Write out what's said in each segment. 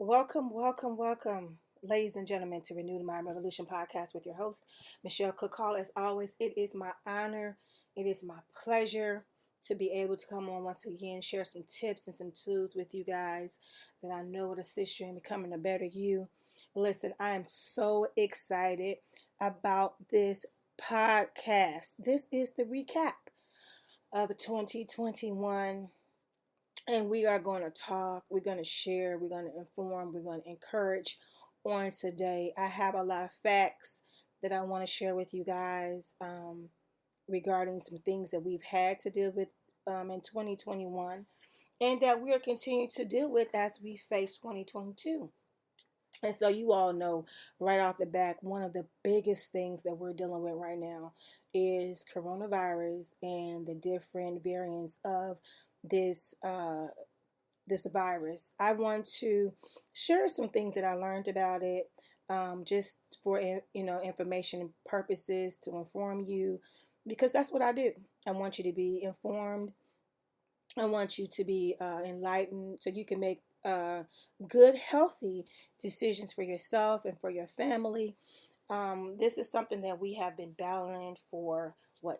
Welcome, ladies and gentlemen, to Renewed Mind Revolution podcast with your host, Michelle Cook Hall. As always, it is my honor, it is my pleasure to be able to come on once again, share some tips and some tools with you guys that I know will assist you in becoming a better you. Listen, I am so excited about this podcast. This is the recap of 2021. And we are going to talk, we're going to share, we're going to inform, we're going to encourage on today. I have a lot of facts that I want to share with you guys regarding some things that we've had to deal with in 2021 and that we are continuing to deal with as we face 2022. And so you all know right off the bat, one of the biggest things that we're dealing with right now is coronavirus and the different variants of this this virus. I want to share some things that I learned about it, just for information purposes to inform you, because that's what I do. I want you to be informed. I want you to be enlightened, so you can make good, healthy decisions for yourself and for your family. This is something that we have been battling for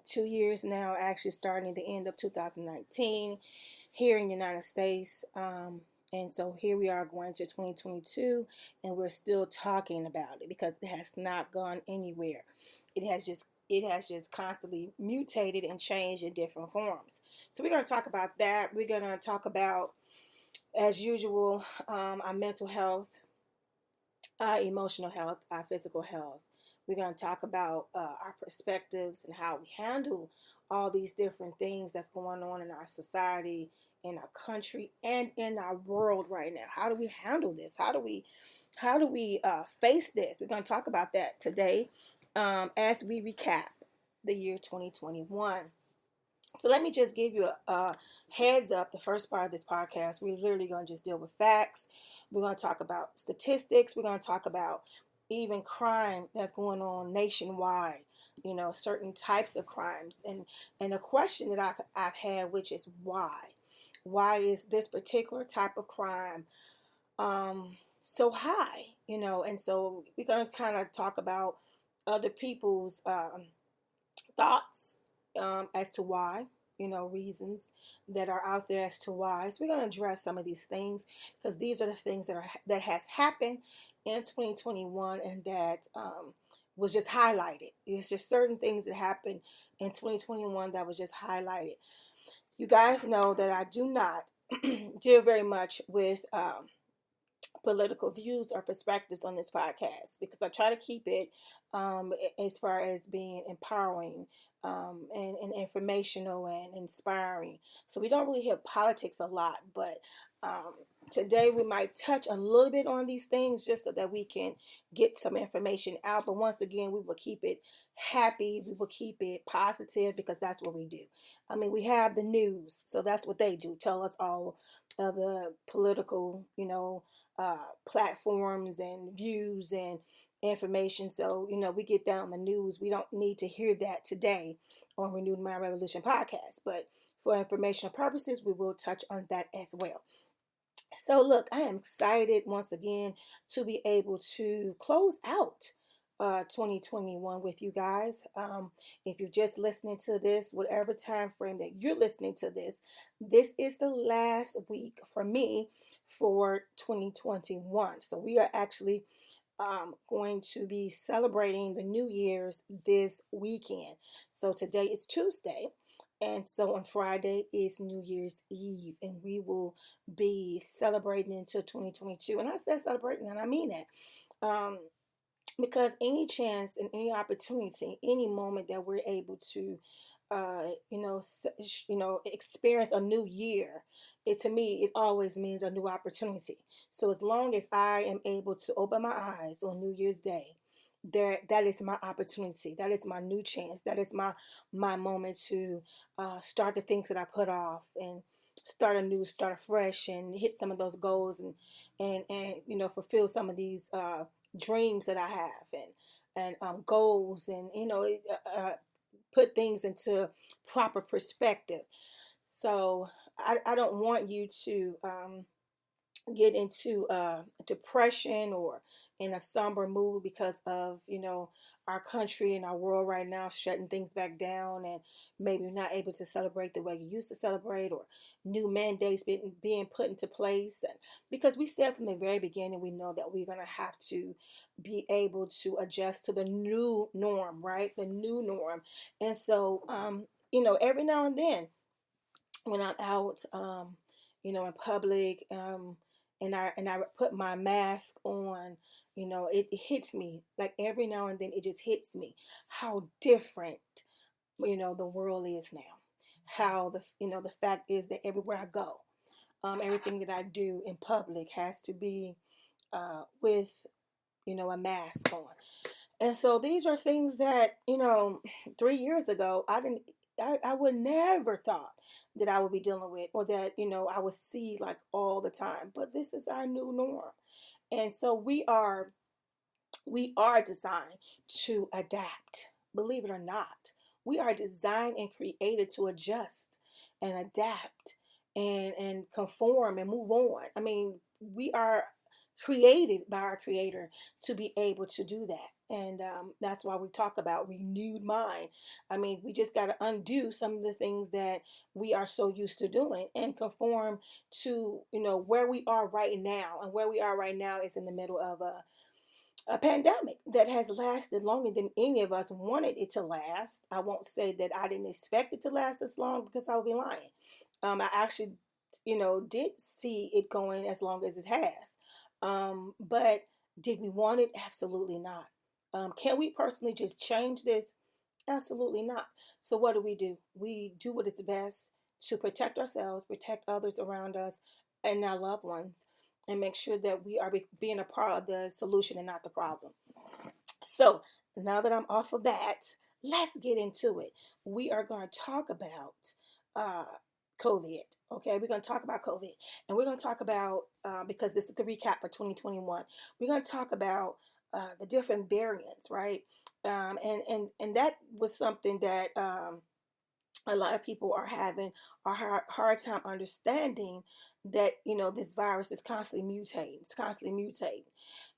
2 years now, actually starting the end of 2019 here in the United States. And so here we are going to 2022, and we're still talking about it because it has not gone anywhere. It has just constantly mutated and changed in different forms. So we're going to talk about that. We're going to talk about, as usual, our mental health, our emotional health, our physical health. We're going to talk about our perspectives and how we handle all these different things that's going on in our society, in our country, and in our world right now. How do we handle this? How do we face this? We're going to talk about that today as we recap the year 2021. So let me just give you a heads up. The first part of this podcast, we're literally going to just deal with facts. We're going to talk about statistics. We're going to talk about even crime that's going on nationwide. Certain types of crimes, and a question that I've had, which is why? Why is this particular type of crime so high? And so we're going to kind of talk about other people's thoughts as to why, reasons that are out there as to why. So we're going to address some of these things because these are the things that has happened in 2021 and that was just highlighted. It's just certain things that happened in 2021 that was just highlighted. You guys know that I do not deal very much with political views or perspectives on this podcast because I try to keep it as far as being empowering and informational and inspiring. So we don't really hear politics a lot, but today we might touch a little bit on these things just so that we can get some information out. But once again, we will keep it happy. We will keep it positive because that's what we do. I mean, we have the news, so that's what they do. Tell us all of the political, platforms and views and information. So, we get down the news. We don't need to hear that today on Renewed Mind Revolution podcast. But for informational purposes, we will touch on that as well. So, look, I am excited once again to be able to close out 2021 with you guys. If you're just listening to this, whatever time frame that you're listening to this is the last week for me for 2021. So we are actually going to be celebrating the New Year's this weekend. So today is Tuesday. And so on Friday is New Year's Eve, and we will be celebrating into 2022. And I said celebrating, and I mean that. Because any chance and any opportunity, any moment that we're able to, experience a new year, to me, it always means a new opportunity. So as long as I am able to open my eyes on New Year's Day, that is my opportunity. That is my new chance. That is my moment to start the things that I put off and start afresh, and hit some of those goals and fulfill some of these dreams that I have and goals, and put things into proper perspective. So I don't want you to get into depression or in a somber mood because of our country and our world right now shutting things back down, and maybe you're not able to celebrate the way you used to celebrate, or new mandates being put into place. And because we said from the very beginning, we know that we're going to have to be able to adjust to the new norm, right? The new norm. And so every now and then when I'm out, in public, and I put my mask on, it hits me like every now and then. It just hits me how different, the world is now. How the fact is that everywhere I go, everything that I do in public has to be with a mask on. And so these are things that, 3 years ago, I would never thought that I would be dealing with, or that, I would see like all the time. But this is our new norm. And so we are designed to adapt. Believe it or not, we are designed and created to adjust and adapt and conform and move on. I mean, we are created by our creator to be able to do that. And that's why we talk about renewed mind. I mean, we just got to undo some of the things that we are so used to doing and conform to where we are right now. And where we are right now is in the middle of a pandemic that has lasted longer than any of us wanted it to last. I won't say that I didn't expect it to last this long, because I would be lying. I actually, did see it going as long as it has. But did we want it? Absolutely not. Can we personally just change this? Absolutely not. So what do? We do what is best to protect ourselves, protect others around us, and our loved ones, and make sure that we are being a part of the solution and not the problem. So now that I'm off of that, let's get into it. We are going to talk about uh, COVID. Okay, we're going to talk about COVID, and we're going to talk about because this is the recap for 2021. We're going to talk about the different variants, right? And that was something that a lot of people are having a hard time understanding, that this virus is constantly mutating. It's constantly mutating,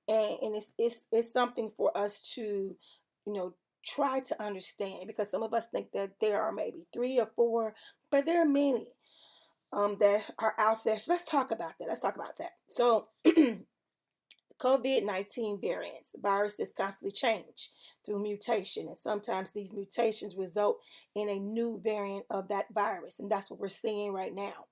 and it's something for us to try to understand, because some of us think that there are maybe three or four, but there are many that are out there. So let's talk about that. So COVID-19 variants. Viruses constantly change through mutation, and sometimes these mutations result in a new variant of that virus, and that's what we're seeing right now.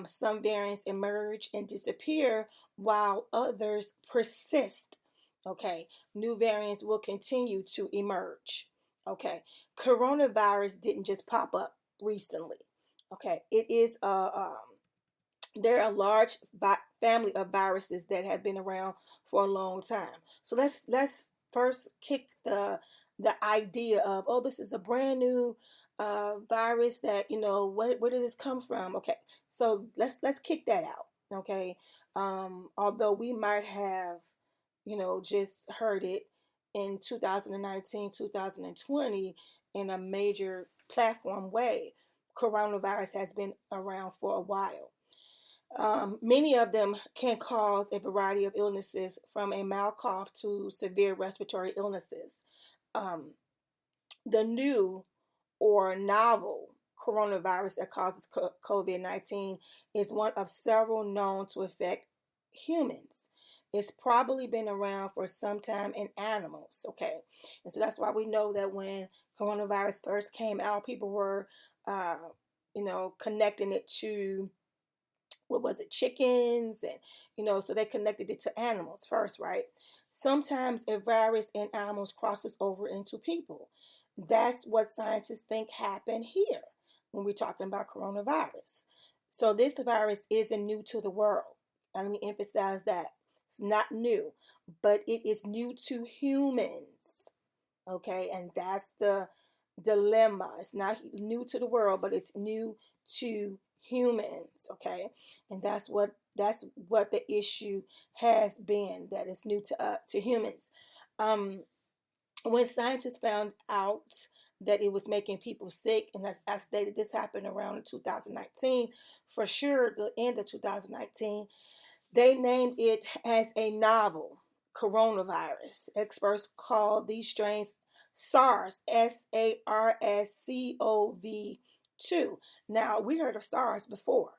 Some variants emerge and disappear while others persist. Okay, new variants will continue to emerge. Okay, coronavirus didn't just pop up recently. Okay, it is there are a large family of viruses that have been around for a long time. So let's first kick the idea of, oh, this is a brand new virus that where does this come from? Okay, so let's kick that out. Okay, although we might have just heard it in 2019, 2020 in a major platform way, coronavirus has been around for a while. Many of them can cause a variety of illnesses, from a mild cough to severe respiratory illnesses. Um, the new or novel coronavirus that causes COVID 19 is one of several known to affect humans. It's probably been around for some time in animals, okay? And so that's why we know that when coronavirus first came out, people were, connecting it to, what was it, chickens, and so they connected it to animals first, right? Sometimes a virus in animals crosses over into people. That's what scientists think happened here when we're talking about coronavirus. So this virus isn't new to the world. Let me emphasize that it's not new, but it is new to humans. Okay, and that's the dilemma. It's not new to the world, but it's new to humans. Okay, and that's what the issue has been, that it's new to humans. When scientists found out that it was making people sick, and as I stated, this happened around 2019, for sure, the end of 2019. They named it as a novel coronavirus. Experts call these strains SARS, SARS-CoV 2. Now, we heard of SARS before.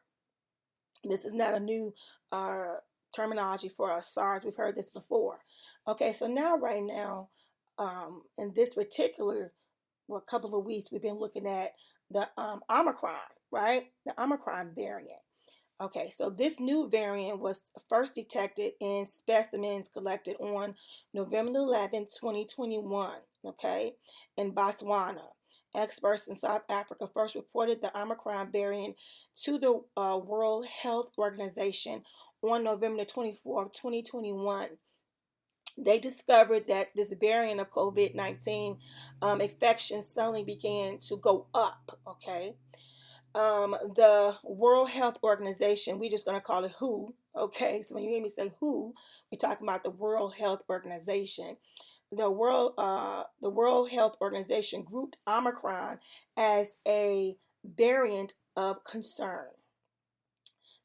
This is not a new uh, terminology for us. SARS, we've heard this before. Okay, so now, right now, in this particular couple of weeks, we've been looking at the Omicron, right? The Omicron variant. Okay, so this new variant was first detected in specimens collected on November 11, 2021, okay, in Botswana. Experts in South Africa first reported the Omicron variant to the World Health Organization on November 24th, 2021. They discovered that this variant of COVID-19 infection suddenly began to go up, okay? The World Health Organization, we're just going to call it WHO. Okay, so when you hear me say WHO, we're talking about the World Health Organization. The World Health Organization grouped Omicron as a variant of concern.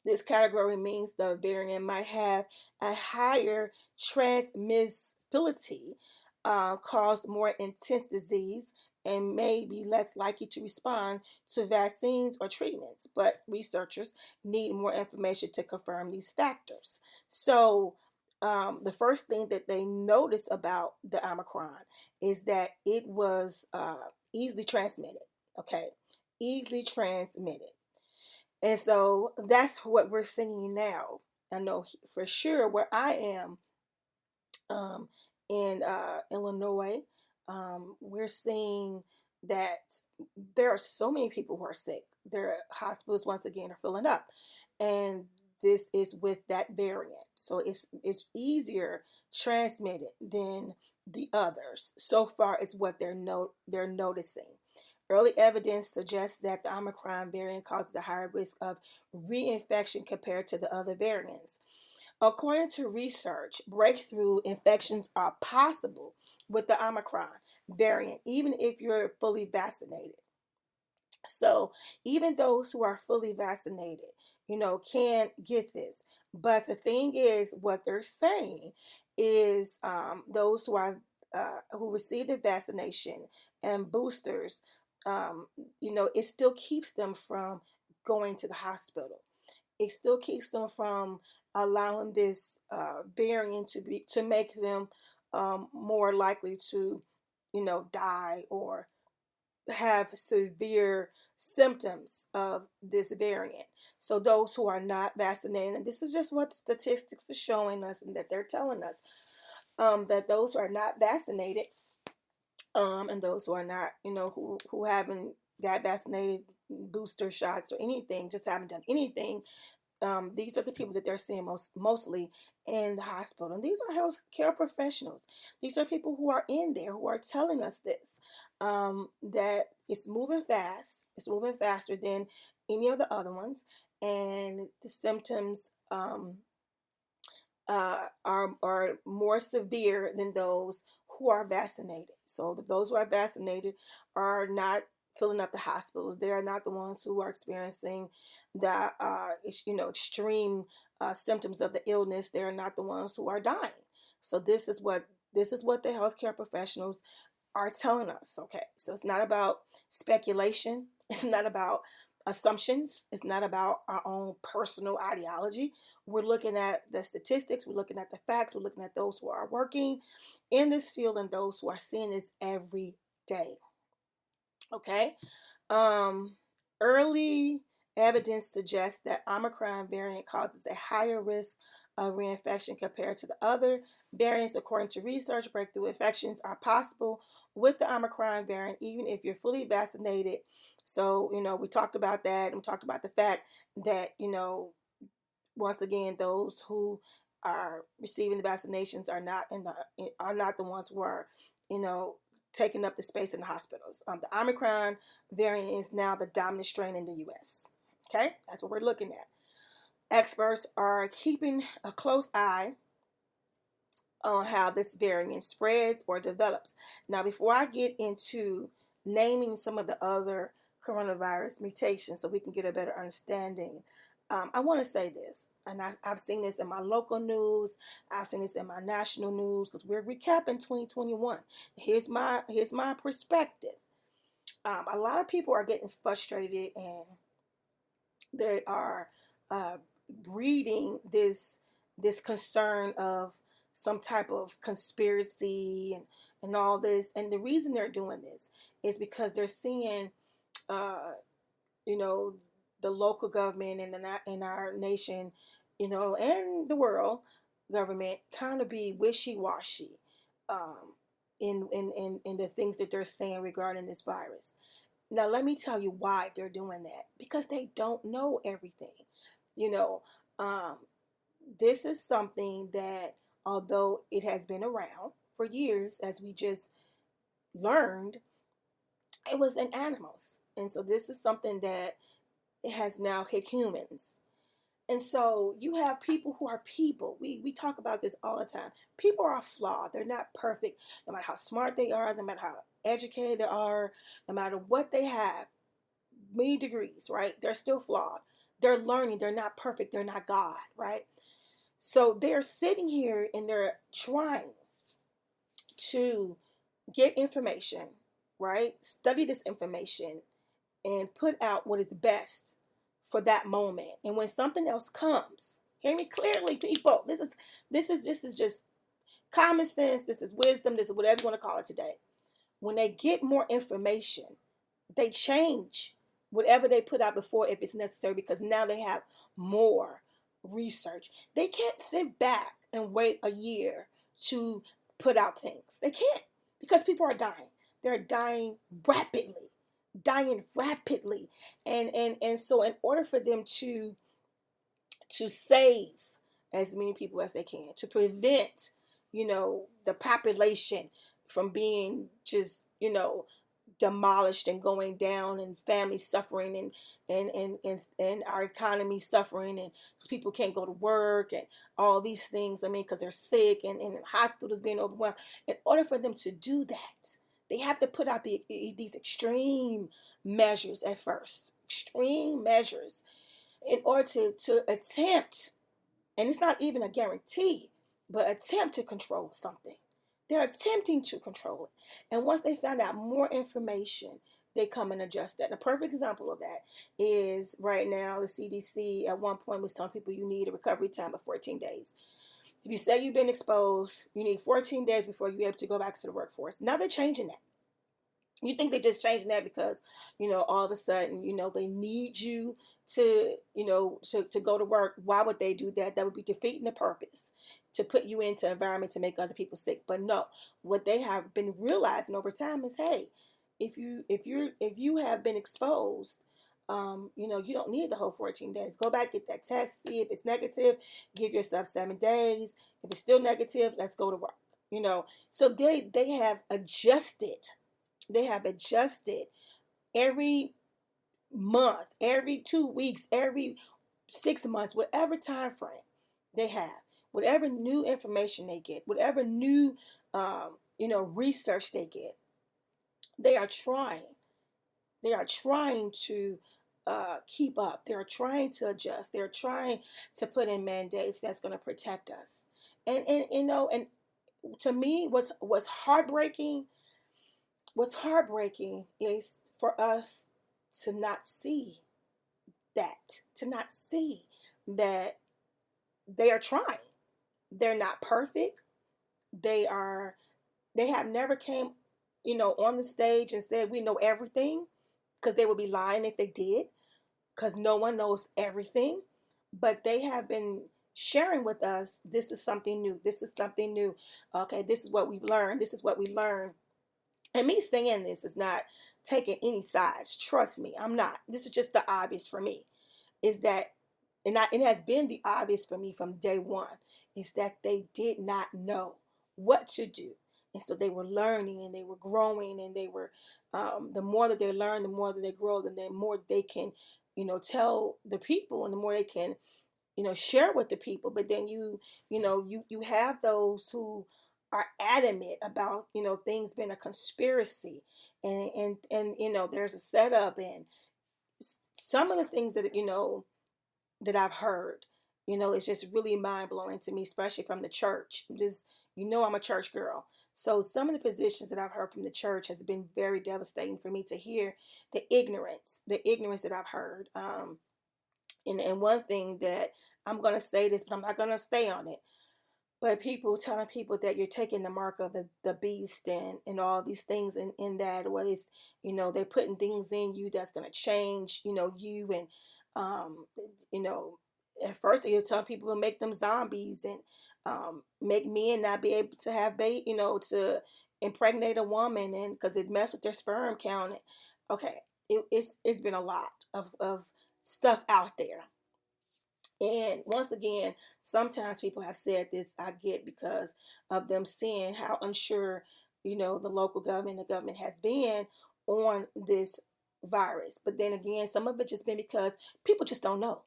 This category means the variant might have a higher transmissibility, cause more intense disease, and may be less likely to respond to vaccines or treatments. But researchers need more information to confirm these factors. So, the first thing that they noticed about the Omicron is that it was easily transmitted. Okay, easily transmitted. And so that's what we're seeing now. I know for sure where I am, um, in Illinois, we're seeing that there are so many people who are sick. Their hospitals once again are filling up, and this is with that variant. So it's easier transmitted than the others. So far, is what they're noticing. Early evidence suggests that the Omicron variant causes a higher risk of reinfection compared to the other variants. According to research, breakthrough infections are possible with the Omicron variant, even if you're fully vaccinated. So, even those who are fully vaccinated, can get this. But the thing is, what they're saying is those who receive the vaccination and boosters, it still keeps them from going to the hospital. It still keeps them from allowing this variant to make them more likely to, die or have severe symptoms of this variant. So those who are not vaccinated, and this is just what statistics are showing us, and that they're telling us, that those who are not vaccinated, and those who are not, who haven't got vaccinated, booster shots or anything, just haven't done anything, these are the people that they're seeing mostly in the hospital. And these are healthcare professionals. These are people who are in there who are telling us this, that it's moving fast. It's moving faster than any of the other ones. And the symptoms are more severe than those who are vaccinated. So those who are vaccinated are not filling up the hospitals. They are not the ones who are experiencing the extreme symptoms of the illness. They are not the ones who are dying. So this is what the healthcare professionals are telling us. Okay, so it's not about speculation. It's not about assumptions. It's not about our own personal ideology. We're looking at the statistics. We're looking at the facts. We're looking at those who are working in this field and those who are seeing this every day. Okay. Early evidence suggests that Omicron variant causes a higher risk of reinfection compared to the other variants. According to research, breakthrough infections are possible with the Omicron variant, even if you're fully vaccinated. So, we talked about that, and we talked about the fact that, once again, those who are receiving the vaccinations are not the ones who are, taking up the space in the hospitals. The Omicron variant is now the dominant strain in the U.S. Okay, that's what we're looking at. Experts are keeping a close eye on how this variant spreads or develops. Now, before I get into naming some of the other coronavirus mutations so we can get a better understanding, I want to say this, and I've seen this in my local news. I've seen this in my national news because we're recapping 2021. Here's my perspective. A lot of people are getting frustrated, and they are uh, breeding this concern of some type of conspiracy and all this. And the reason they're doing this is because they're seeing, uh, you know, the local government and in our nation, and the world government kind of be wishy-washy um, in the things that they're saying regarding this virus. Now, let me tell you why they're doing that. Because they don't know everything. You know, um, this is something that, although it has been around for years, as we just learned, it was in animals. And so this is something that has now hit humans. And so you have people who are people. We talk about this all the time. People are flawed. They're not perfect, no matter how smart they are, no matter how educated they are, no matter what they have, many degrees, right? They're still flawed. They're learning. They're not perfect. They're not God, right? So they're sitting here and they're trying to get information, right? Study this information and put out what is best for that moment. And when something else comes, hear me clearly, people. This is just common sense. This is wisdom. This is whatever you want to call it today. When they get more information, they change whatever they put out before if it's necessary, because now they have more research. They can't sit back and wait a year to put out things. They can't, because people are dying. They're dying rapidly, dying rapidly. And so in order for them to save as many people as they can, to prevent, the population from being just, demolished and going down, and families suffering, and our economy suffering, and people can't go to work and all these things. I mean, because they're sick, and hospitals being overwhelmed. In order for them to do that, they have to put out these extreme measures at first, extreme measures, in order to attempt, and it's not even a guarantee, but attempt to control something. They're attempting to control it. And once they found out more information, they come and adjust that. And a perfect example of that is right now the CDC at one point was telling people you need a recovery time of 14 days. If you say you've been exposed, you need 14 days before you're able to go back to the workforce. Now they're changing that. You think they're just changing that because, all of a sudden, they need you to go to work. Why would they do that? That would be defeating the purpose, to put you into an environment to make other people sick. But no, what they have been realizing over time is, hey, if you have been exposed, you don't need the whole 14 days. Go back, get that test, see if it's negative, give yourself 7 days. If it's still negative, let's go to work. So they have adjusted. They have adjusted every month, every 2 weeks, every 6 months, whatever time frame they have, whatever new information they get, whatever new, research they get, they are trying. They are trying to keep up. They're trying to adjust. They're trying to put in mandates that's going to protect us. And to me, what's heartbreaking. What's heartbreaking is for us to not see that they are trying. They're not perfect. They have never came, on the stage and said we know everything, because they would be lying if they did, because no one knows everything. But they have been sharing with us, this is something new. This is something new. Okay, this is what we've learned. This is what we learned. And me saying this is not taking any sides. Trust me, I'm not. This is just the obvious for me. Is that, it has been the obvious for me from day one, is that they did not know what to do. And so they were learning and they were growing, and they were, the more that they learn, the more that they grow, then the more they can, tell the people, and the more they can, share with the people. But then you have those who are adamant about, things being a conspiracy, and there's a setup, and some of the things that, that I've heard. It's just really mind blowing to me, especially from the church. Just, I'm a church girl. So some of the positions that I've heard from the church has been very devastating for me to hear the ignorance that I've heard. And one thing that I'm going to say this, but I'm not going to stay on it. But people telling people that you're taking the mark of the beast and all these things in that ways, they're putting things in you that's going to change, you and, um, you know, at first they were telling people to make them zombies and make men not be able to have to impregnate a woman and because it messed with their sperm count. Okay, it's been a lot of stuff out there. And once again, sometimes people have said this, I get, because of them seeing how unsure, the local government, the government has been on this virus. But then again, some of it just been because people just don't know.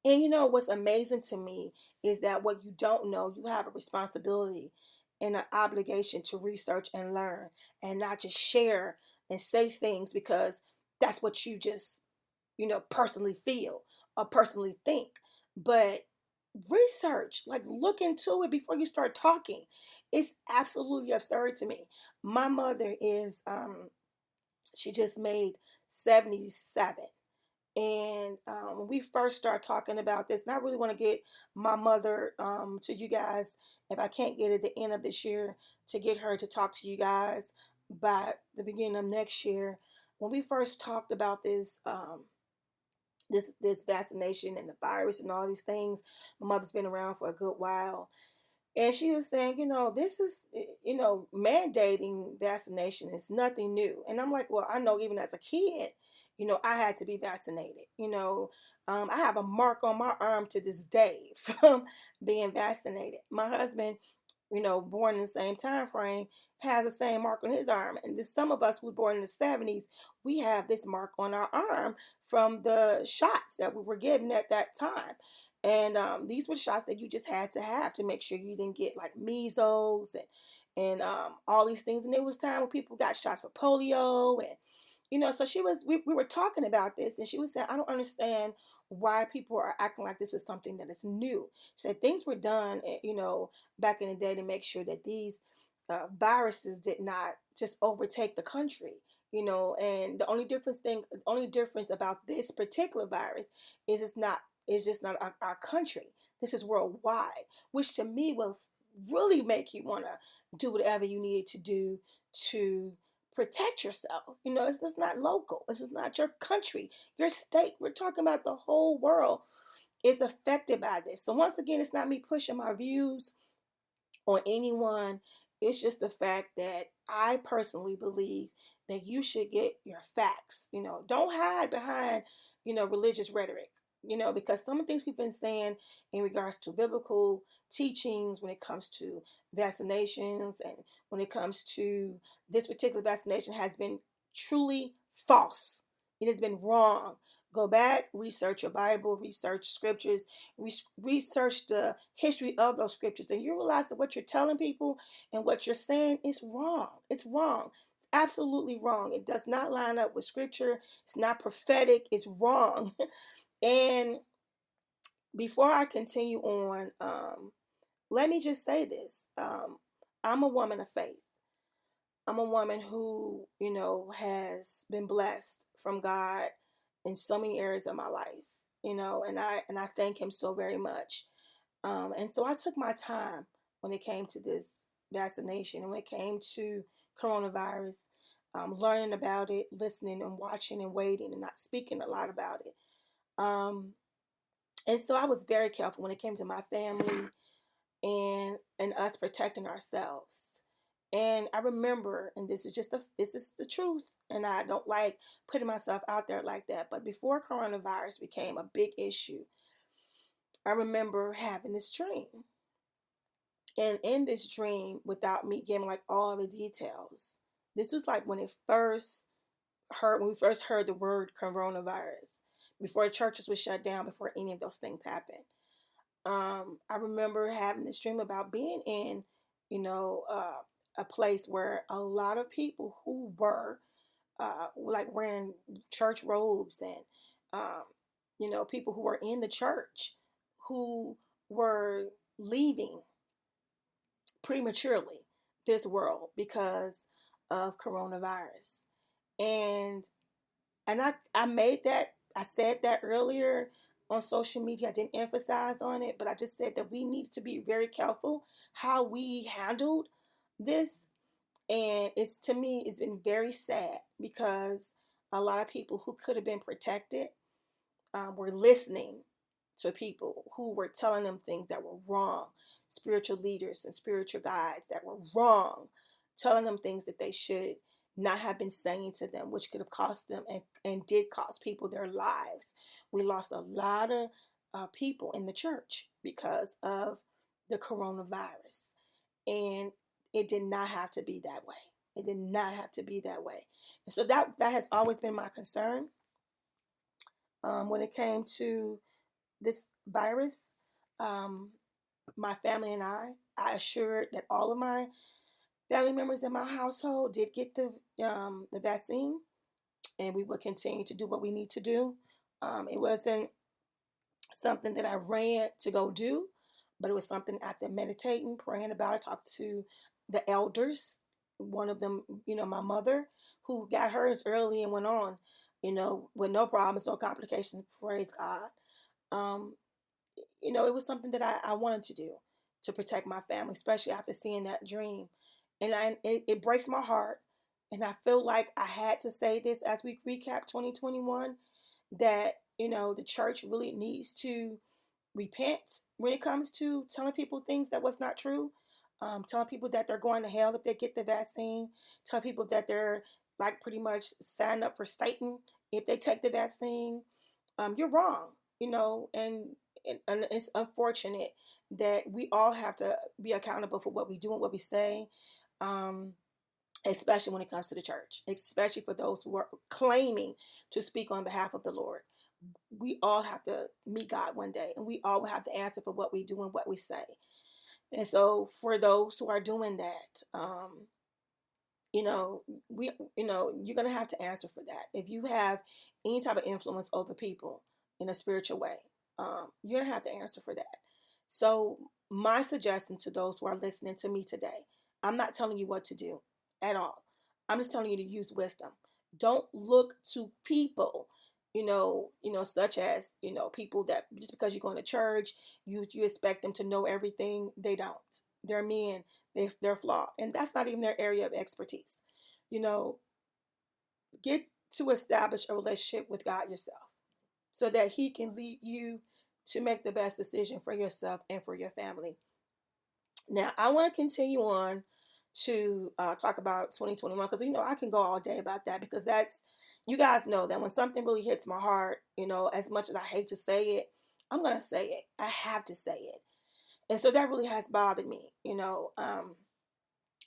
And what's amazing to me is that what you don't know, you have a responsibility and an obligation to research and learn and not just share and say things because that's what you just personally feel or personally think. But research, like look into it before you start talking. It's absolutely absurd to me. My mother is she just made 77. And when we first start talking about this, and I really want to get my mother to you guys, if I can't get it at the end of this year, to get her to talk to you guys by the beginning of next year. When we first talked about this vaccination and the virus and all these things. My mother's been around for a good while. And she was saying, this is, mandating vaccination is nothing new. And I'm like, well, I know even as a kid, I had to be vaccinated. I have a mark on my arm to this day from being vaccinated. My husband, born in the same time frame, has the same mark on his arm. And there's some of us who were born in the 70s, we have this mark on our arm from the shots that we were given at that time. And these were shots that you just had to have to make sure you didn't get like measles and all these things. And there was time when people got shots for polio and so we were talking about this and she was saying, I don't understand why people are acting like this is something that is new. She said things were done, back in the day to make sure that these viruses did not just overtake the country. And the only difference about this particular virus is it's just not our country. This is worldwide, which to me will really make you want to do whatever you needed to do to protect yourself. It's not local. This is not your country, your state. We're talking about the whole world is affected by this. So once again, it's not me pushing my views on anyone. It's just the fact that I personally believe that you should get your facts. Don't hide behind, religious rhetoric. Because some of the things we've been saying in regards to biblical teachings when it comes to vaccinations and when it comes to this particular vaccination has been truly false. It has been wrong. Go back, research your Bible, research scriptures, research the history of those scriptures, and you realize that what you're telling people and what you're saying is wrong. It's wrong. It's absolutely wrong. It does not line up with scripture. It's not prophetic. It's wrong. And before I continue on, let me just say this. I'm a woman of faith. I'm a woman who, has been blessed from God in so many areas of my life, and I thank him so very much. And so I took my time when it came to this vaccination and when it came to coronavirus, learning about it, listening and watching and waiting and not speaking a lot about it. Um, and so I was very careful when it came to my family and us protecting ourselves. And I remember, and this is the truth, and I don't like putting myself out there like that. But before coronavirus became a big issue, I remember having this dream. And in this dream, without me giving like all the details, this was like when we first heard the word coronavirus, before the churches were shut down, before any of those things happened. I remember having this dream about being in, you know, uh, a place where a lot of people who were like wearing church robes and um, people who were in the church who were leaving prematurely this world because of coronavirus. And I said that earlier on social media. I didn't emphasize on it, but I just said that we need to be very careful how we handled this. And to me, it's been very sad because a lot of people who could have been protected were listening to people who were telling them things that were wrong, spiritual leaders and spiritual guides that were wrong, telling them things that they should not have been saying to them, which could have cost them and did cost people their lives. We lost a lot of people in the church because of the coronavirus. And it did not have to be that way. It did not have to be that way. And so that has always been my concern when it came to this virus. My family and I assured that all of my family members in my household did get the vaccine, and we will continue to do what we need to do. It wasn't something that I ran to go do, but it was something after meditating, praying about it, talked to the elders. One of them, my mother, who got hers early and went on, with no problems, no complications. Praise God. Um, it was something that I wanted to do to protect my family, especially after seeing that dream. And it breaks my heart. And I feel like I had to say this as we recap 2021, that, the church really needs to repent when it comes to telling people things that was not true. Telling people that they're going to hell if they get the vaccine. Tell people that they're like pretty much sign up for Satan if they take the vaccine. You're wrong, and it's unfortunate that we all have to be accountable for what we do and what we say, especially when it comes to the church, especially for those who are claiming to speak on behalf of the Lord. We all have to meet God one day, and we all will have to answer for what we do and what we say. And so, for those who are doing that, you're gonna have to answer for that. If you have any type of influence over people in a spiritual way, you're gonna have to answer for that. So, my suggestion to those who are listening to me today, I'm not telling you what to do at all. I'm just telling you to use wisdom. Don't look to people, such as, people that just because you're going to church, you expect them to know everything. They don't. They're men. They're flawed, and that's not even their area of expertise. You know, get to establish a relationship with God yourself, so that He can lead you to make the best decision for yourself and for your family. Now, I want to continue on to talk about 2021, because I can go all day about that, because that's, you guys know that when something really hits my heart, as much as I hate to say it, I'm gonna say it. I have to say it, and so that really has bothered me.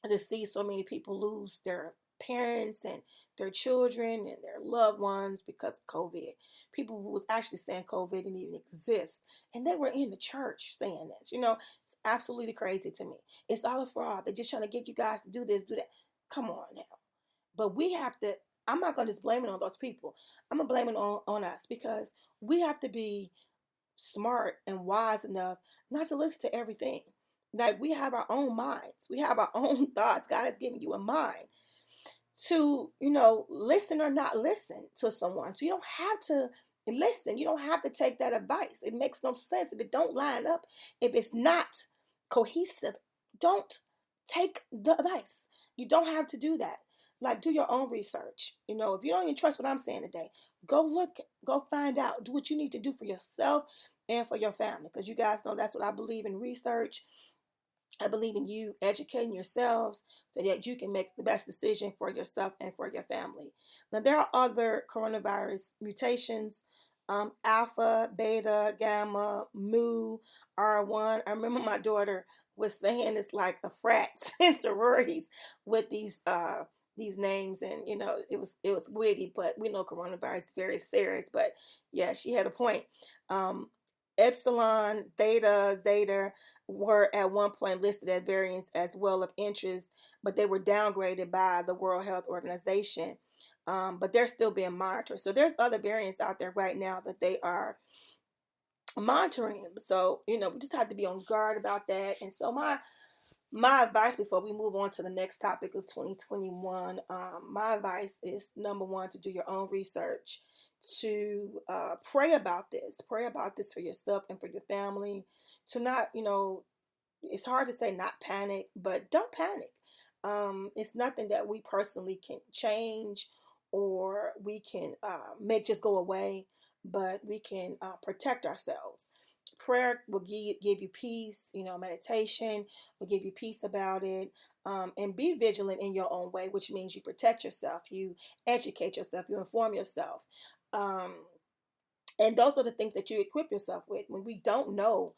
To see so many people lose their parents and their children and their loved ones because of COVID. People who was actually saying COVID didn't even exist, and they were in the church saying this. It's absolutely crazy to me. It's all a fraud. They're just trying to get you guys to do this, do that. Come on now. But we have to. I'm not going to just blame it on those people. I'm going to blame it on us, because we have to be smart and wise enough not to listen to everything. Like, we have our own minds. We have our own thoughts. God has given you a mind to, listen or not listen to someone. So you don't have to listen. You don't have to take that advice. It makes no sense if it don't line up. If it's not cohesive, don't take the advice. You don't have to do that. Like, do your own research. If you don't even trust what I'm saying today, go look, go find out. Do what you need to do for yourself and for your family. Because you guys know that's what I believe in: research. I believe in you educating yourselves so that you can make the best decision for yourself and for your family. Now, there are other coronavirus mutations: alpha, beta, gamma, mu, R1. I remember my daughter was saying it's like the frats and sororities with these names, and it was witty, but we know coronavirus is very serious. But yeah, she had a point. Epsilon, theta, zeta were at one point listed as variants as well of interest, but they were downgraded by the World Health Organization. But they're still being monitored. So there's other variants out there right now that they are monitoring. So, we just have to be on guard about that. And so my advice before we move on to the next topic of 2021, my advice is, number one, to do your own research, to pray about this. Pray about this for yourself and for your family. To not, it's hard to say not panic, but don't panic. It's nothing that we personally can change or we can make just go away, but we can protect ourselves. Prayer will give you peace, meditation will give you peace about it. And be vigilant in your own way, which means you protect yourself, you educate yourself, you inform yourself. Um, and those are the things that you equip yourself with. When we don't know,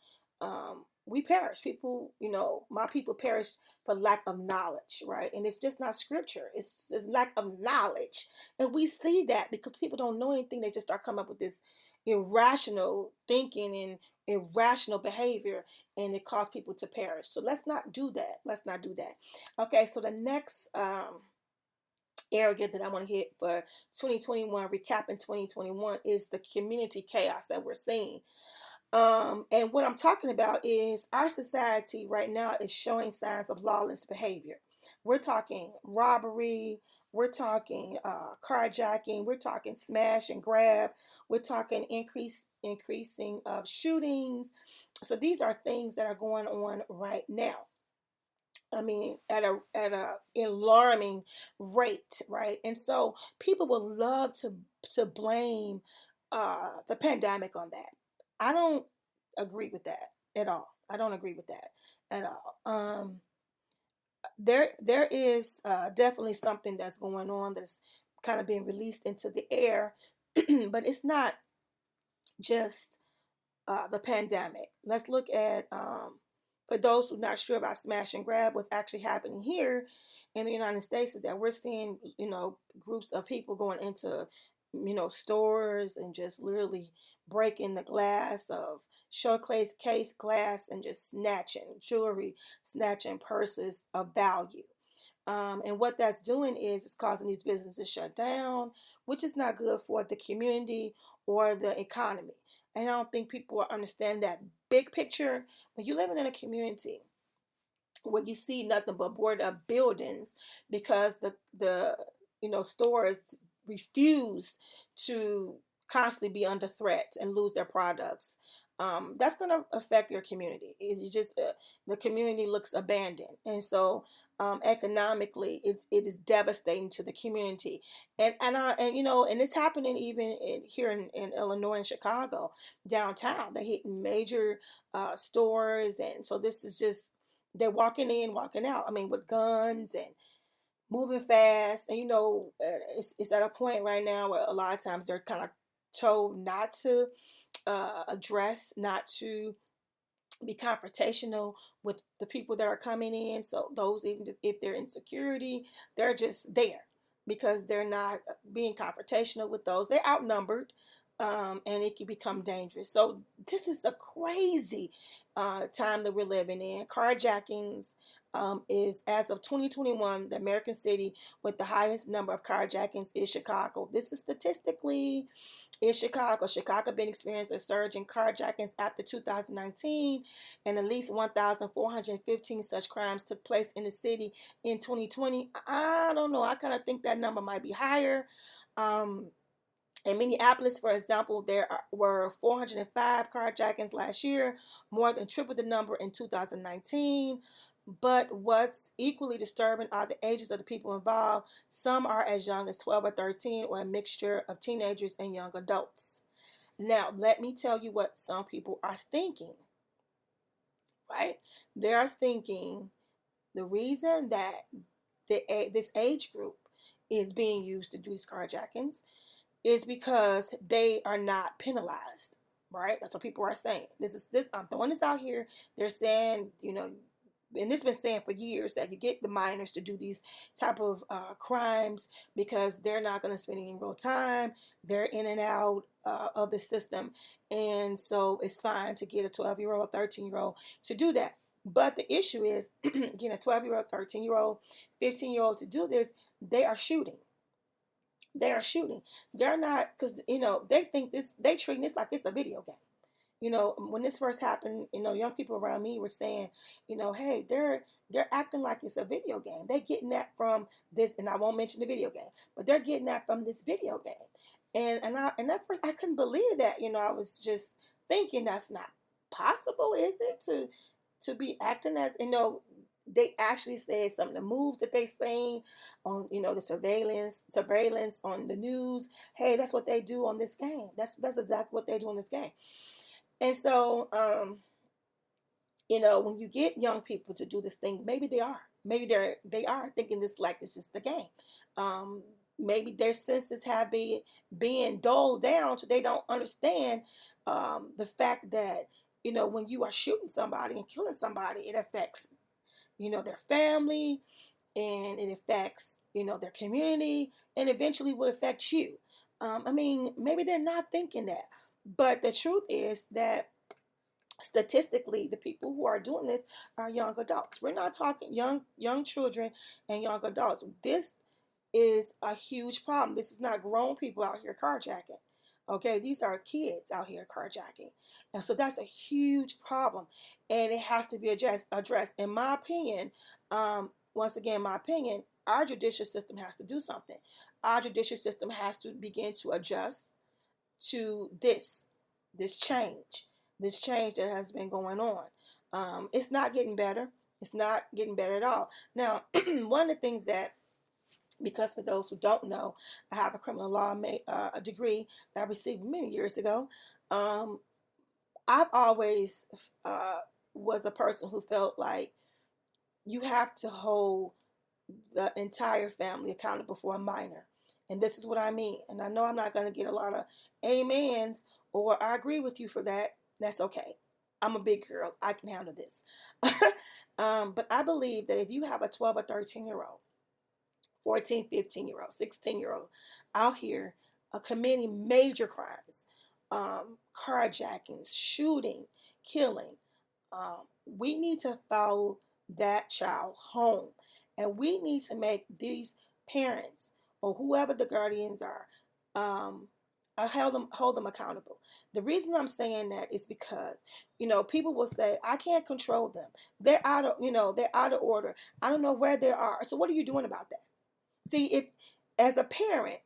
we perish. People, my people perish for lack of knowledge, right? And it's just not scripture. It's lack of knowledge. And we see that because people don't know anything. They just start coming up with this irrational thinking and irrational behavior, and it causes people to perish. So let's not do that. Let's not do that. Okay, so the next area that I want to hit for 2021, recapping 2021, is the community chaos that we're seeing. And what I'm talking about is our society right now is showing signs of lawless behavior. We're talking robbery, we're talking carjacking, we're talking smash and grab, we're talking increasing of shootings. So these are things that are going on right now. I mean, at a alarming rate, right? And so people would love to blame the pandemic on that. I don't agree with that at all. I don't agree with that at all. There is definitely something that's going on that's kind of being released into the air, but it's not just the pandemic. Let's look at, for those who are not sure about smash and grab, what's actually happening here in the United States is that we're seeing, groups of people going into, stores and just literally breaking the glass of showcase case glass and just snatching jewelry, snatching purses of value. And what that's doing is it's causing these businesses to shut down, which is not good for the community or the economy. And I don't think people understand that big picture. When you're living in a community where you see nothing but boarded up buildings because the stores refuse to constantly be under threat and lose their products, that's going to affect your community. It just the community looks abandoned, and so economically, it is devastating to the community. And it's happening even here in Illinois and Chicago downtown. They're hitting major stores, and so this is just they're walking in, walking out. I mean, with guns and moving fast, and it's at a point right now where a lot of times they're kind of told not to address, not to be confrontational with the people that are coming in. So those, even if they're in security, they're just there because they're not being confrontational with those. They're outnumbered, and it can become dangerous. So this is a crazy time that we're living in. Carjackings is, as of 2021, the American city with the highest number of carjackings is Chicago. This is statistically in Chicago. Chicago been experiencing a surge in carjackings after 2019, and at least 1,415 such crimes took place in the city in 2020. I don't know. I kind of think that number might be higher. In Minneapolis, for example, were 405 carjackings last year, more than triple the number in 2019. But what's equally disturbing are the ages of the people involved. Some are as young as 12 or 13, or a mixture of teenagers and young adults. Now, let me tell you what some people are thinking, right? They're thinking the reason that this age group is being used to do these carjackings is because they are not penalized, right? That's what people are saying. I'm throwing this out here. They're saying, and this has been saying for years, that you get the minors to do these type of crimes because they're not going to spend any real time. They're in and out of the system, and so it's fine to get a 12-year-old, 13-year-old to do that. But the issue is, getting a 12-year-old, 13-year-old, 15-year-old to do this, they are shooting. They are shooting. They're not, because they think they treating this like it's a video game. When this first happened, young people around me were saying, hey, they're acting like it's a video game. They're getting that from this, and I won't mention the video game, but they're getting that from this video game. And at first I couldn't believe that. I was just thinking that's not possible, is it, to be acting as they actually said some of the moves that they seen on the surveillance on the news. Hey, that's what they do on this game. That's exactly what they do on this game. And so when you get young people to do this thing, maybe they are thinking this like it's just a game. Maybe their senses have been being dulled down so they don't understand the fact that when you are shooting somebody and killing somebody, it affects their family, and it affects their community, and eventually will affect you. Maybe they're not thinking that, but the truth is that statistically, the people who are doing this are young adults. We're not talking young children and young adults. This is a huge problem. This is not grown people out here carjacking. Okay, these are kids out here carjacking. And so that's a huge problem. And it has to be addressed. In my opinion, once again, my opinion, our judicial system has to do something. Our judicial system has to begin to adjust to this change that has been going on. It's not getting better. It's not getting better at all. Now, one of the things that, because for those who don't know, I have a criminal law a degree that I received many years ago. I've always was a person who felt like you have to hold the entire family accountable for a minor. And this is what I mean. And I know I'm not going to get a lot of amens or I agree with you for that. That's okay. I'm a big girl. I can handle this. But I believe that if you have a 12 or 13-year-old, 14, 15-year-old, 16-year-old out here committing major crimes, carjackings, shooting, killing, we need to follow that child home. And we need to make these parents or whoever the guardians are, hold them accountable. The reason I'm saying that is because, people will say, I can't control them. They're out of order. I don't know where they are. So what are you doing about that? See, if as a parent,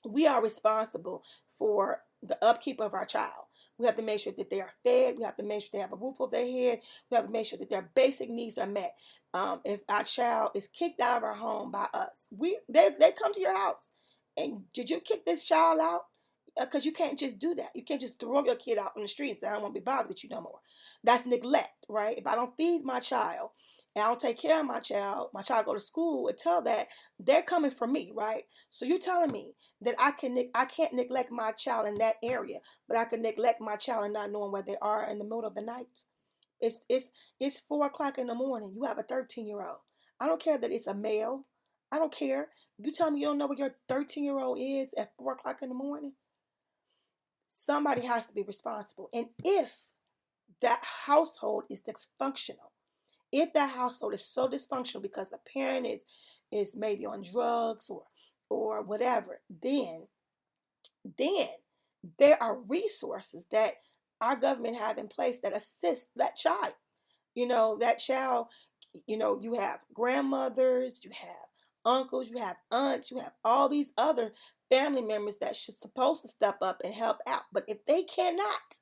we are responsible for the upkeep of our child. We have to make sure that they are fed. We have to make sure they have a roof over their head. We have to make sure that their basic needs are met. If our child is kicked out of our home by us, they come to your house. And did you kick this child out? Because you can't just do that. You can't just throw your kid out on the street and say, I don't want to be bothered with you no more. That's neglect, right? If I don't feed my child and I don't take care of my child go to school and tell that they're coming for me, right? So you're telling me that I can't neglect my child in that area, but I can neglect my child and not knowing where they are in the middle of the night. It's 4 o'clock in the morning. You have a 13-year-old. I don't care that it's a male. I don't care. You tell me you don't know where your 13-year-old is at 4 o'clock in the morning. Somebody has to be responsible. And if that household is dysfunctional, if that household is so dysfunctional because the parent is maybe on drugs or whatever, then there are resources that our government have in place that assist that child. That child, you have grandmothers, you have uncles, you have aunts, you have all these other family members that should supposed to step up and help out. But if they cannot,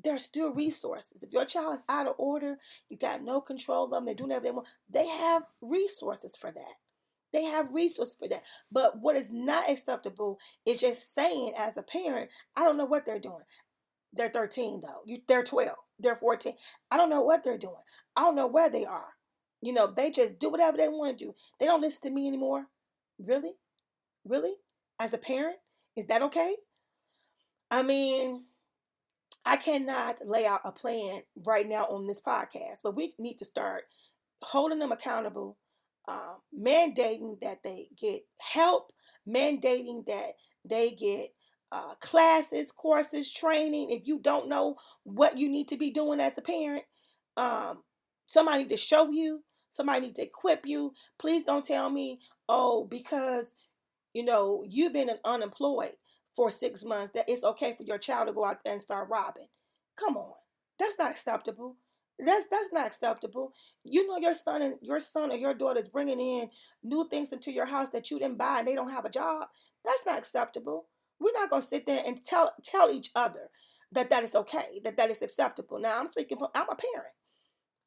there are still resources. If your child is out of order, you got no control of them, they're doing everything they want, they have resources for that. They have resources for that. But what is not acceptable is just saying as a parent, I don't know what they're doing. They're 13 though. They're 12. They're 14. I don't know what they're doing. I don't know where they are. They just do whatever they want to do. They don't listen to me anymore. Really? Really? As a parent? Is that okay? I cannot lay out a plan right now on this podcast, but we need to start holding them accountable, mandating that they get help, mandating that they get classes, courses, training. If you don't know what you need to be doing as a parent, somebody need to show you, somebody need to equip you. Please don't tell me, oh, because you've been unemployed for 6 months, that it's okay for your child to go out there and start robbing. Come on. That's not acceptable. That's not acceptable. Your son or your daughter is bringing in new things into your house that you didn't buy and they don't have a job. That's not acceptable. We're not going to sit there and tell each other that is okay, that is acceptable. Now, I'm a parent.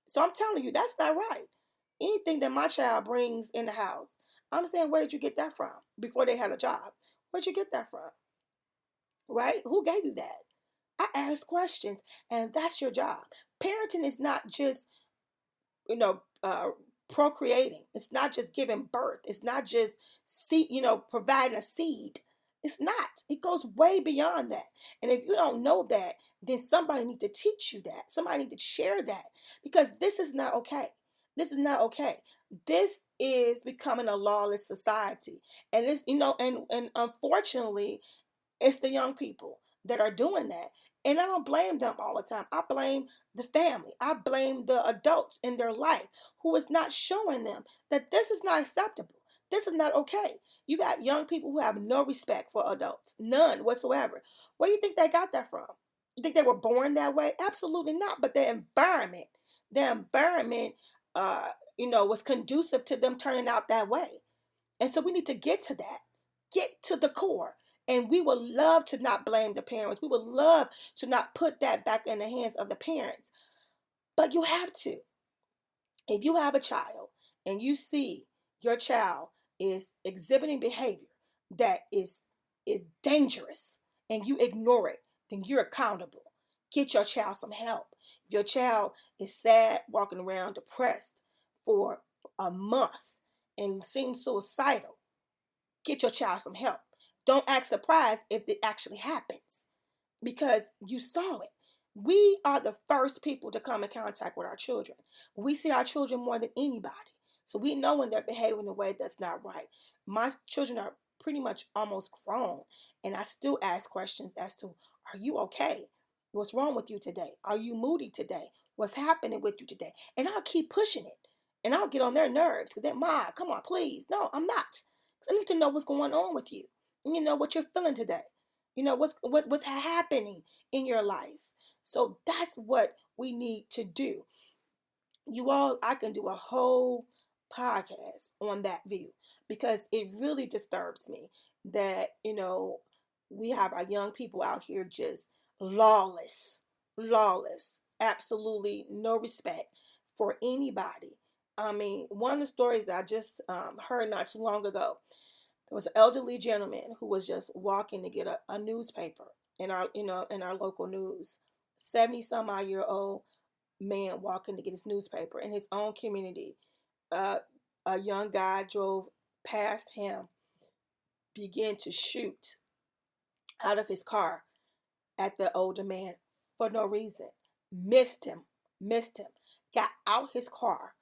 So I'm telling you, that's not right. Anything that my child brings in the house, I'm saying, where did you get that from before they had a job? Where'd you get that from? Right? Who gave you that? I ask questions, and that's your job. Parenting is not just, you know, uh, procreating. It's not just giving birth. It's not just providing a seed. It's not. It goes way beyond that. And if you don't know that, then somebody needs to teach you that. Somebody needs to share that, because this is not okay. This is not okay. This is becoming a lawless society. And and unfortunately, it's the young people that are doing that. And I don't blame them all the time. I blame the family. I blame the adults in their life who is not showing them that this is not acceptable. This is not okay. You got young people who have no respect for adults, none whatsoever. Where do you think they got that from? You think they were born that way? Absolutely not. But the environment, was conducive to them turning out that way. And so we need to get to that, get to the core. And we would love to not blame the parents. We would love to not put that back in the hands of the parents. But you have to. If you have a child and you see your child is exhibiting behavior that is dangerous and you ignore it, then you're accountable. Get your child some help. If your child is sad, walking around depressed for a month and seems suicidal, get your child some help. Don't act surprised if it actually happens, because you saw it. We are the first people to come in contact with our children. We see our children more than anybody. So we know when they're behaving in a way that's not right. My children are pretty much almost grown, and I still ask questions as to, are you okay? What's wrong with you today? Are you moody today? What's happening with you today? And I'll keep pushing it. And I'll get on their nerves because they're, Ma, come on, please. No, I'm not. Because I need to know what's going on with you. And what you're feeling today. What's happening in your life. So that's what we need to do. You all, I can do a whole podcast on that view, because it really disturbs me that, we have our young people out here just lawless, lawless, absolutely no respect for anybody. I mean, one of the stories that I just heard not too long ago, there was an elderly gentleman who was just walking to get a newspaper in our local news. 70 some odd year old man walking to get his newspaper in his own community. Uh, a young guy drove past him, began to shoot out of his car at the older man for no reason. Missed him, got out his car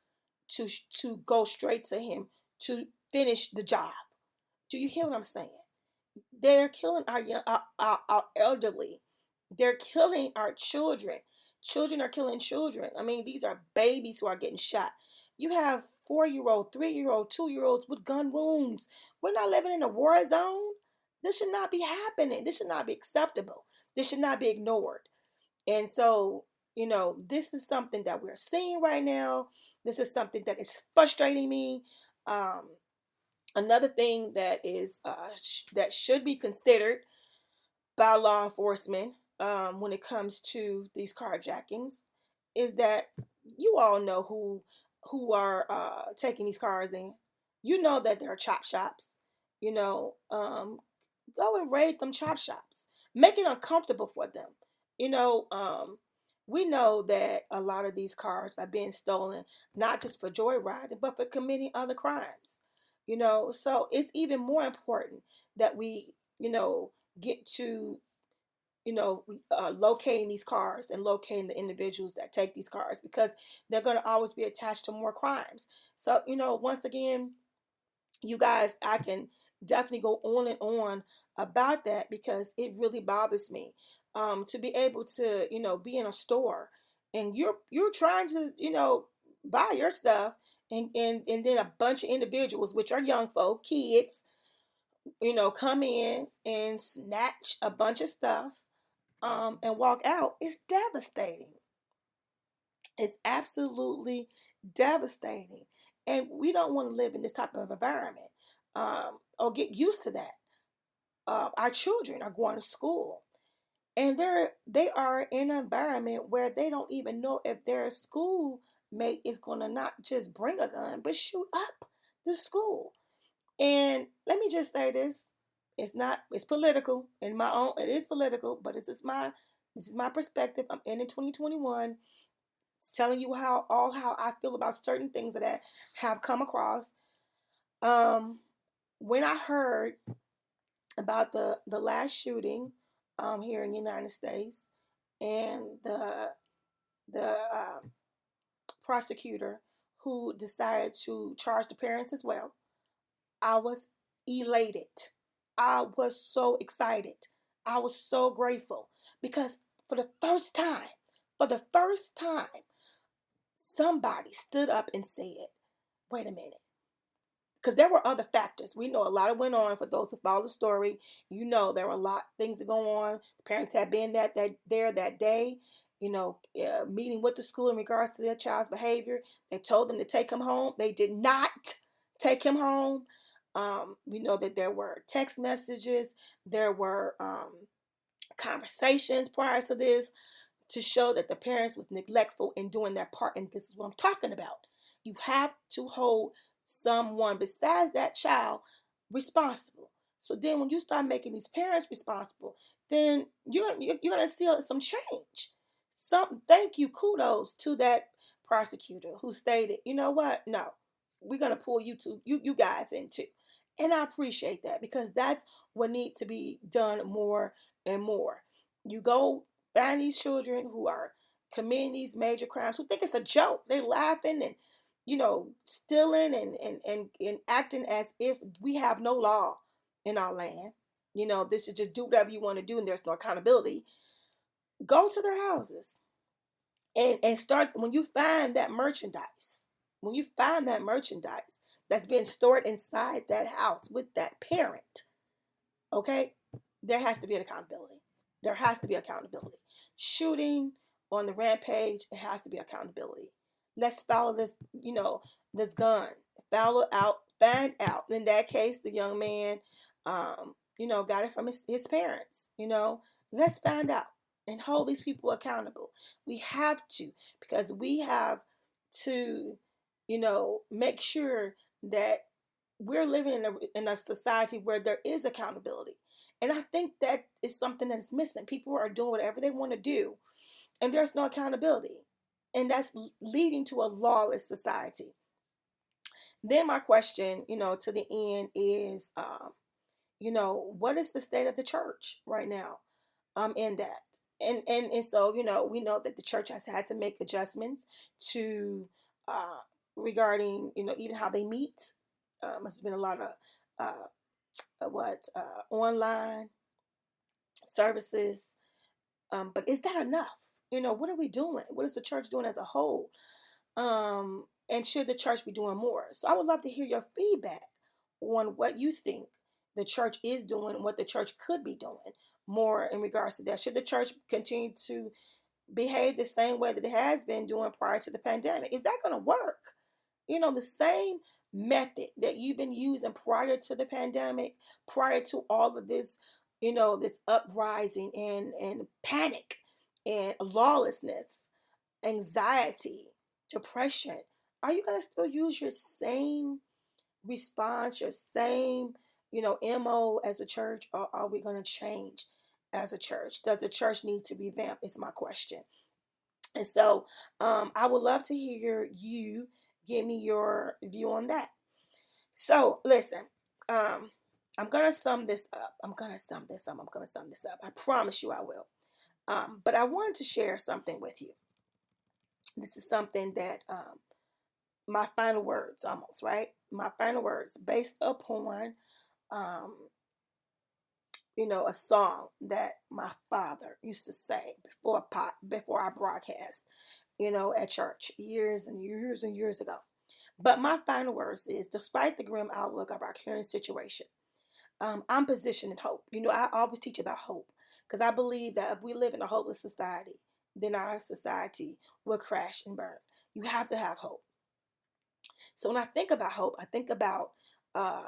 to go straight to him to finish the job. Do you hear what I'm saying? They're killing our elderly. They're killing our children. Children are killing children. I mean, these are babies who are getting shot. You have 4-year-old, 3-year-old, 2-year-olds with gun wounds. We're not living in a war zone. This should not be happening. This should not be acceptable. This should not be ignored. And so, this is something that we're seeing right now. This is something that is frustrating me. Um, Another thing that should be considered by law enforcement when it comes to these carjackings is that you all know who are taking these cars in. You know that there are chop shops. Go and raid them chop shops. Make it uncomfortable for them. You know, um, we know that a lot of these cars are being stolen not just for joyriding, but for committing other crimes. So it's even more important that we, get to locating these cars and locating the individuals that take these cars, because they're going to always be attached to more crimes. So, once again, you guys, I can definitely go on and on about that, because it really bothers me to be able to, be in a store and you're trying to, buy your stuff, and then a bunch of individuals, which are young folk, kids, come in and snatch a bunch of stuff and walk out. It's devastating. It's absolutely devastating. And we don't want to live in this type of environment or get used to that. Our children are going to school and they are in an environment where they don't even know if their schoolmate is going to not just bring a gun but shoot up the school. And let me just say this: it's political in my own. It is political, but this is my perspective. I'm ending 2021, telling you how I feel about certain things that I have come across. Um, when I heard about the last shooting here in the United States, and the prosecutor who decided to charge the parents as well, I was elated. I was so excited. I was so grateful because for the first time, somebody stood up and said, wait a minute. Because there were other factors. We know a lot went on. For those who follow the story, there were a lot of things that go on. The parents had been there that day, meeting with the school in regards to their child's behavior. They told them to take him home. They did not take him home. We know that there were text messages. There were conversations prior to this to show that the parents was neglectful in doing their part. And this is what I'm talking about. You have to hold someone besides that child responsible. So then when you start making these parents responsible, then you're going to see some change. Thank you, kudos to that prosecutor who stated, you know what? No, we're going to pull you guys into. And I appreciate that because that's what needs to be done more and more. You go find these children who are committing these major crimes, who think it's a joke. They're laughing and stealing and acting as if we have no law in our land. This is just do whatever you want to do and there's no accountability. Go to their houses and start. When you find that merchandise that's being stored inside that house with that parent, okay, there has to be an accountability. There has to be accountability. Shooting on the rampage, it has to be accountability. Let's follow this gun. Follow out, find out. In that case, the young man, got it from his parents. Let's find out and hold these people accountable. We have to, because we have to, make sure that we're living in a society where there is accountability. And I think that is something that is missing. People are doing whatever they want to do, and there's no accountability. And that's leading to a lawless society. Then my question, to the end is, what is the state of the church right now in that? And so, we know that the church has had to make adjustments to regarding, even how they meet. There's been a lot of online services. But is that enough? What are we doing? What is the church doing as a whole? And should the church be doing more? So I would love to hear your feedback on what you think the church is doing and what the church could be doing more in regards to that. Should the church continue to behave the same way that it has been doing prior to the pandemic? Is that going to work? The same method that you've been using prior to the pandemic, prior to all of this, this uprising and panic and lawlessness, anxiety, depression. Are you going to still use your same response, your same, MO as a church, or are we going to change as a church? Does the church need to revamp? Is my question. And so I would love to hear you give me your view on that. So listen, I'm going to sum this up. I promise you I will. But I wanted to share something with you. This is something that my final words, almost, right? My final words based upon a song that my father used to say before I broadcast, at church years and years and years ago. But my final words is, despite the grim outlook of our current situation, I'm positioned in hope. I always teach about hope because I believe that if we live in a hopeless society, then our society will crash and burn. You have to have hope. So when I think about hope, I think about uh,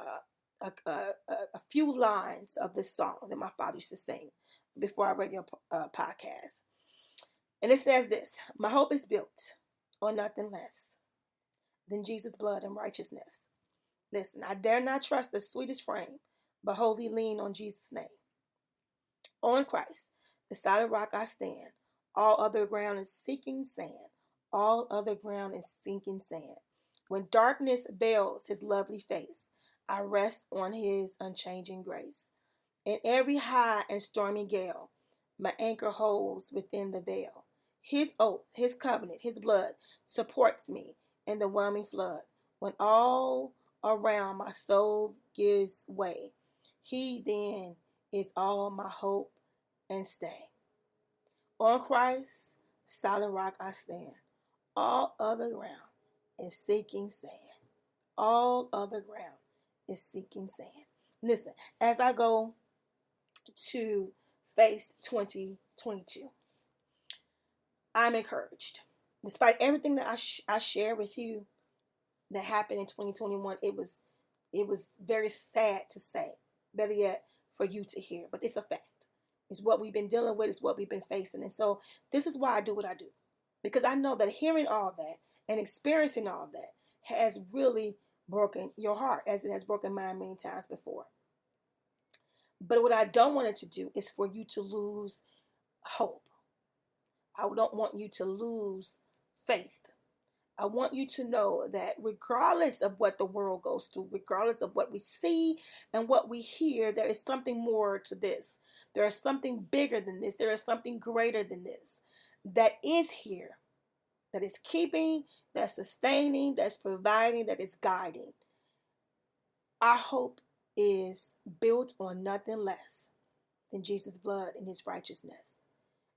a few lines of this song that my father used to sing before our radio podcast. And it says this: my hope is built on nothing less than Jesus' blood and righteousness. Listen, I dare not trust the sweetest frame, but wholly lean on Jesus' name. On Christ, the solid rock I stand. All other ground is sinking sand. All other ground is sinking sand. When darkness veils his lovely face, I rest on his unchanging grace. In every high and stormy gale, my anchor holds within the veil. His oath, his covenant, his blood supports me in the whelming flood. When all around my soul gives way, he then is all my hope and stay. On Christ, solid rock I stand. All other ground is sinking sand. All other ground is sinking sand. Listen, as I go to face 2022, I'm encouraged. Despite everything that I share with you that happened in 2021, it was very sad to say. Better yet, for you to hear, but it's a fact. It's what we've been dealing with. It's what we've been facing, and so this is why I do what I do, because I know that hearing all that and experiencing all that has really broken your heart, as it has broken mine many times before. But what I don't want it to do is for you to lose hope. I don't want you to lose faith. I want you to know that regardless of what the world goes through, regardless of what we see and what we hear, there is something more to this. There is something bigger than this. There is something greater than this that is here, that is keeping, that's sustaining, that's providing, that is guiding. Our hope is built on nothing less than Jesus' blood and his righteousness.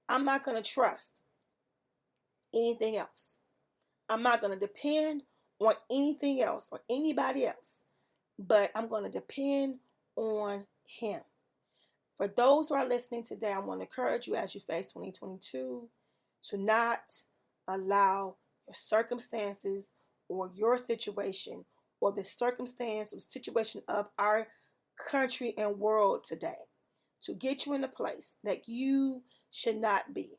I'm not going to trust anything else. I'm not going to depend on anything else or anybody else, but I'm going to depend on him. For those who are listening today, I want to encourage you as you face 2022 to not allow your circumstances or your situation or the circumstance or situation of our country and world today to get you in a place that you should not be.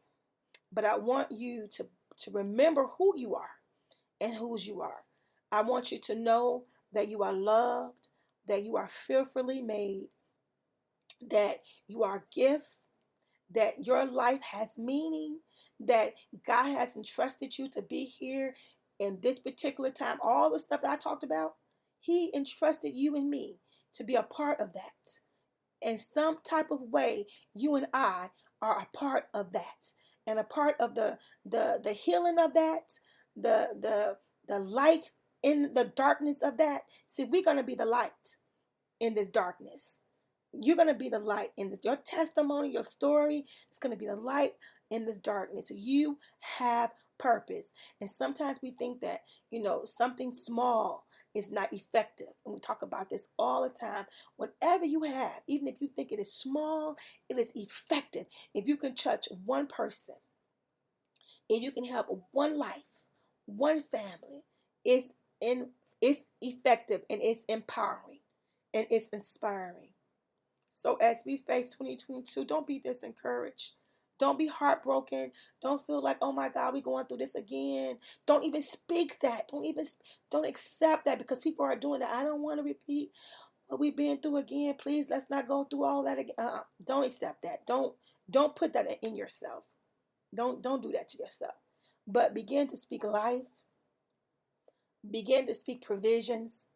But I want you to remember who you are and whose you are. I want you to know that you are loved, that you are fearfully made, that you are a gift, that your life has meaning, that God has entrusted you to be here in this particular time. All the stuff that I talked about, he entrusted you and me to be a part of that. In some type of way, you and I are a part of that, and a part of the healing of that, the light in the darkness of that. See, we're gonna be the light in this darkness. You're gonna be the light in this. Your testimony, your story is gonna be the light in this darkness. You have purpose, and sometimes we think that something small is not effective, and we talk about this all the time. Whatever you have, even if you think it is small, it is effective. If you can touch one person, if you can help one life, one family, it's in it's effective, and it's empowering, and it's inspiring. So as we face 2022, don't be disencouraged. Don't be heartbroken. Don't feel like, oh my God, we're going through this again. Don't even speak that. Don't accept that, because people are doing that. I don't want to repeat what we've been through again. Please, let's not go through all that again. Don't accept that. Don't put that in yourself. Don't do that to yourself. But begin to speak life. Begin to speak provisions.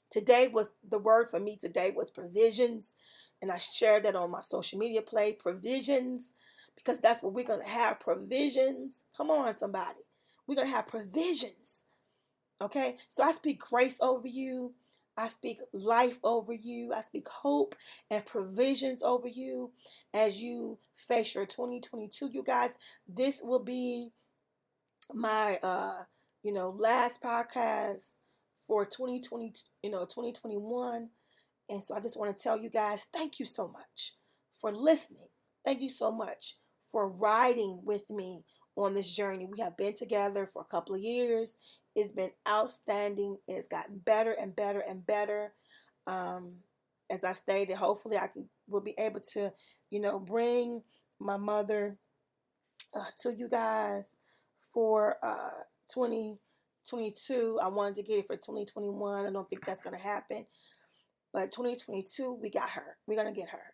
Today was the word for me. Today was provisions. And I shared that on my social media play. Provisions. Because that's what we're going to have. Provisions. Come on, somebody. We're going to have provisions. Okay? So I speak grace over you. I speak life over you. I speak hope and provisions over you as you face your 2022. You guys, this will be my last podcast for 2020, 2021. And so I just want to tell you guys, thank you so much for listening. Thank you so much for riding with me on this journey. We have been together for a couple of years. It's been outstanding. It's gotten better and better and better. Um, as I stated, hopefully will be able to, bring my mother to you guys for 2022. I wanted to get it for 2021. I don't think that's going to happen. But 2022, we got her. We're going to get her.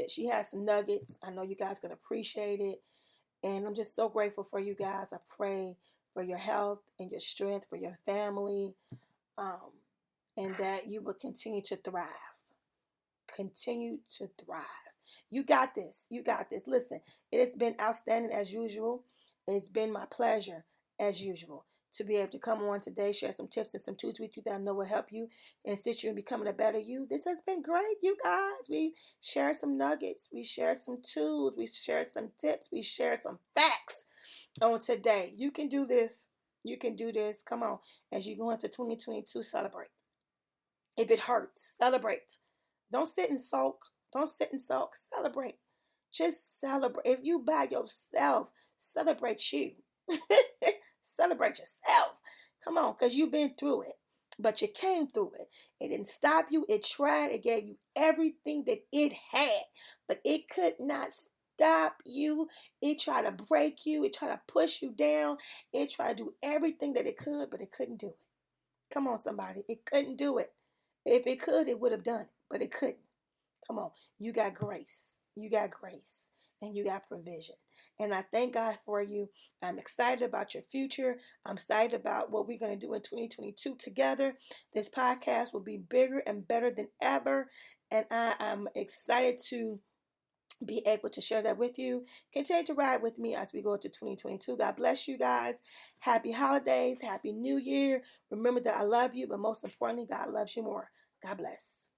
She has some nuggets. I know you guys going to appreciate it. And I'm just so grateful for you guys. I pray for your health and your strength, for your family, and that you will continue to thrive. Continue to thrive. You got this. You got this. Listen, it has been outstanding as usual. It's been my pleasure as usual to be able to come on today, share some tips and some tools with you that I know will help you and assist you in becoming a better you. This has been great, you guys. We share some nuggets. We share some tools. We share some tips. We share some facts on today. You can do this. You can do this. Come on. As you go into 2022, celebrate. If it hurts, celebrate. Don't sit and sulk. Don't sit and sulk. Celebrate. Just celebrate. If you by yourself, celebrate you. Celebrate yourself. Come on, because you've been through it. But you came through it. It didn't stop you. It tried. It gave you everything that it had. But it could not stop you. It tried to break you. It tried to push you down. It tried to do everything that it could, but it couldn't do it. Come on, somebody. It couldn't do it. If it could, it would have done it. But it couldn't. Come on. You got grace. You got grace. And you got provision. And I thank God for you. I'm excited about your future. I'm excited about what we're going to do in 2022 together. This podcast will be bigger and better than ever. And I am excited to be able to share that with you. Continue to ride with me as we go into 2022. God bless you guys. Happy holidays. Happy New Year. Remember that I love you, but most importantly, God loves you more. God bless.